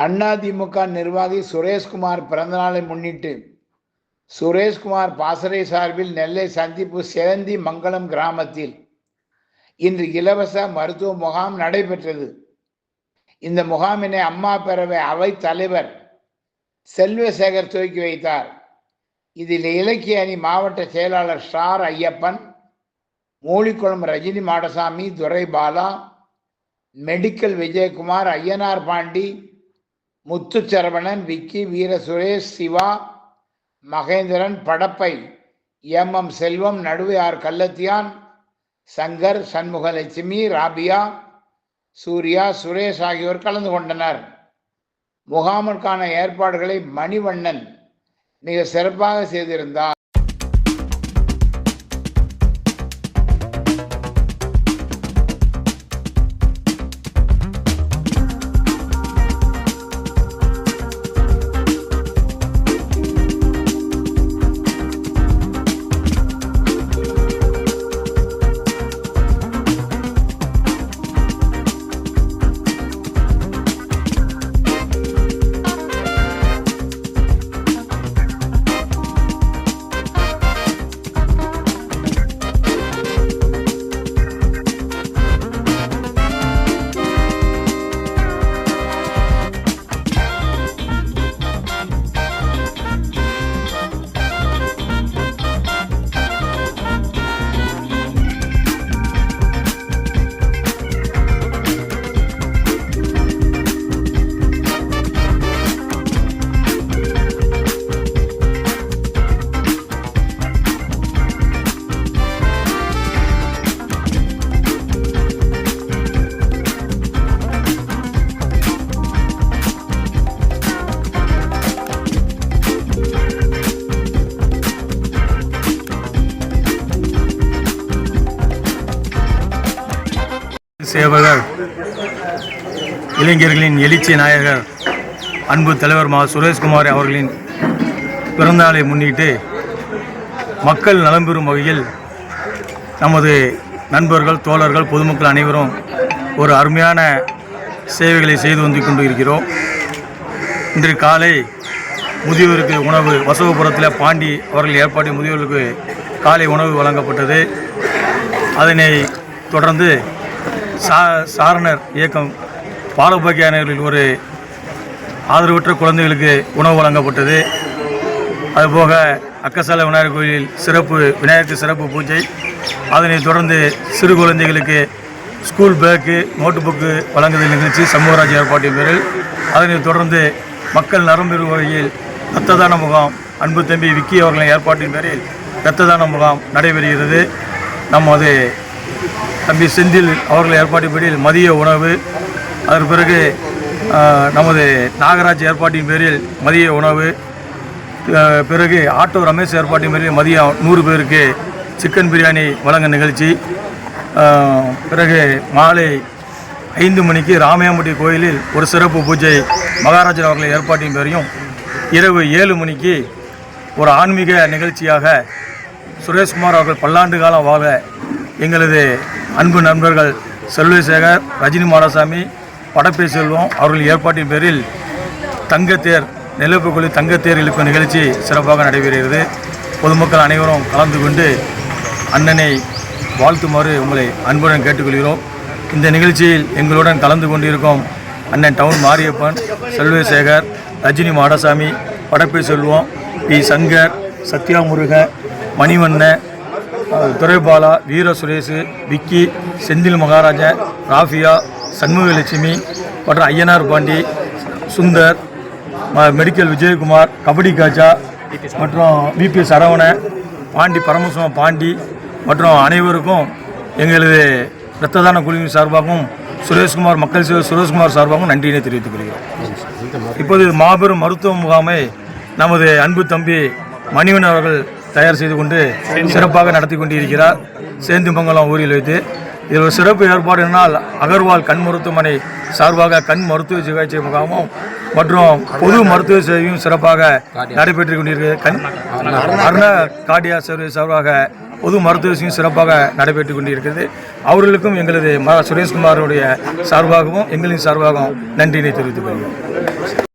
அதிமுக நிர்வாகி சுரேஷ்குமார் பிறந்தநாளை முன்னிட்டு சுரேஷ்குமார் பாசறை சார்பில் நெல்லை சந்திப்பு சேந்தி மங்கலம் கிராமத்தில் இன்று இலவச மருத்துவ முகாம் நடைபெற்றது. இந்த முகாமினை அம்மா பேரவை அவைத் தலைவர் செல்வசேகர் துவக்கி வைத்தார். இதில் இலக்கிய அணி மாவட்ட செயலாளர் ஸ்டார் ஐயப்பன், மூலிக்குளம் ரஜினி மாடசாமி, துரை பாலா, மெடிக்கல் விஜயகுமார், ஐயனார் பாண்டி, முத்துச்சரவணன், விக்கி, வீர சுரேஷ், சிவா, மகேந்திரன், படப்பை, எம் செல்வம், நடுவையார் கள்ளத்தியான், சங்கர், சண்முகலட்சுமி, ராபியா, சூர்யா, சுரேஷ் ஆகியோர் கலந்து கொண்டனர். முகாமிற்கான ஏற்பாடுகளை மணிவண்ணன் மிக சிறப்பாக செய்திருந்தார். சேவகர், இளைஞர்களின் எழுச்சி நாயகர் அன்பு தலைவர் மா சுரேஷ்குமார் அவர்களின் பிறந்தநாளை முன்னிட்டு மக்கள் நலம் பெறும் வகையில் நமது நண்பர்கள், தோழர்கள், பொதுமக்கள் அனைவரும் ஒரு அருமையான சேவைகளை செய்து வந்து கொண்டு இருக்கிறோம். இன்று காலை முதியோருக்கு உணவு வசவபுரத்தில் பாண்டி அவர்கள் ஏற்பாடு முதியோருக்கு காலை உணவு வழங்கப்பட்டது. அதனை தொடர்ந்து சாரணர் இயக்கம் பாலபாக்கியானவர்களில் ஒரு ஆதரவற்ற குழந்தைகளுக்கு உணவு வழங்கப்பட்டது. அதுபோக அக்கசாலை விநாயகர் கோயிலில் விநாயகருக்கு சிறப்பு பூஜை. அதனைத் தொடர்ந்து சிறு குழந்தைகளுக்கு ஸ்கூல் பேக்கு, நோட்டு புக்கு வழங்குதல் நிகழ்ச்சி சமூகராஜ் ஏற்பாட்டின் பேரில். அதனைத் தொடர்ந்து மக்கள் நலம் பெறும் வகையில் இரத்த தான முகாம் அன்பு தம்பி விக்கி அவர்களின் ஏற்பாட்டின் பேரில் இரத்த தான முகாம் நடைபெறுகிறது. நமது தம்பி செந்தில் அவர்கள் ஏற்பாட்டின் பேரில் மதிய உணவு, அதற்கு பிறகு நமது நாகராஜ் ஏற்பாட்டின் பேரில் மதிய உணவு, பிறகு ஆட்டோ ரமேஷ் ஏற்பாட்டின் பேரில் மதியம் 100 பேருக்கு சிக்கன் பிரியாணி வழங்க நிகழ்ச்சி. பிறகு மாலை 5 மணிக்கு ராமையாம்பட்டி கோயிலில் ஒரு சிறப்பு பூஜை மகாராஜர் அவர்கள் ஏற்பாட்டின் பேரையும், இரவு 7 மணிக்கு ஒரு ஆன்மீக நிகழ்ச்சியாக சுரேஷ்குமார் அவர்கள் பல்லாண்டு காலம் வாழ எங்களது அன்பு நண்பர்கள் செல்வசேகர், ரஜினி மாடசாமி, படப்பை செல்வம் அவர்கள் ஏற்பாட்டின் பேரில் தங்கத்தேர், நெல்லப்பகுழி தங்கத்தேர் இழுக்கும் நிகழ்ச்சி சிறப்பாக நடைபெறுகிறது. பொதுமக்கள் அனைவரும் கலந்து கொண்டு அண்ணனை வாழ்த்துமாறு உங்களை அன்புடன் கேட்டுக்கொள்கிறோம். இந்த நிகழ்ச்சியில் எங்களுடன் கலந்து கொண்டிருக்கும் அண்ணன் டவுன் மாரியப்பன், செல்வசேகர், ரஜினி மாடசாமி, படப்பை செல்வம், பி சங்கர், சத்யா முருக, மணிவண்ண, துரைபாலா, வீர சுரேஷ், விக்கி, செந்தில் மகாராஜா, ராஃபியா, சண்முகலட்சுமி மற்றும் ஐயனார் பாண்டி, சுந்தர், மெடிக்கல் விஜயகுமார், கபடி காஜா மற்றும் விபி சரவண, பாண்டி பரமசிவம் பாண்டி மற்றும் அனைவருக்கும் எங்களது இரத்த தான குழுவின் சார்பாகவும் சுரேஷ்குமார் மக்கள் சேவை சுரேஷ்குமார் சார்பாகவும் நன்றியினை தெரிவித்துக் கொள்கிறோம். இப்போது மாபெரும் மருத்துவ முகாமை நமது அன்பு தம்பி மணிவன் அவர்கள் தயார் செய்து கொண்டு சிறப்பாக நடத்தி கொண்டிருக்கிறார். சேந்திமங்கலம் ஊரில் வைத்து இதில் ஒரு சிறப்பு ஏற்பாடு என்னால் அகர்வால் கண் மருத்துவமனை சார்பாக கண் மருத்துவ சிகிச்சை முகாமும் மற்றும் பொது மருத்துவ சேவையும் சிறப்பாக நடைபெற்று கொண்டிருக்கிறது. அருணா கார்டியா சர்வீஸ் சார்பாக பொது மருத்துவ சிறப்பாக நடைபெற்று கொண்டிருக்கிறது. அவர்களுக்கும் எங்களது சுரேஷ்குமாருடைய சார்பாகவும் எங்களின் சார்பாகவும் நன்றியினை தெரிவித்துக் கொள்கிறோம்.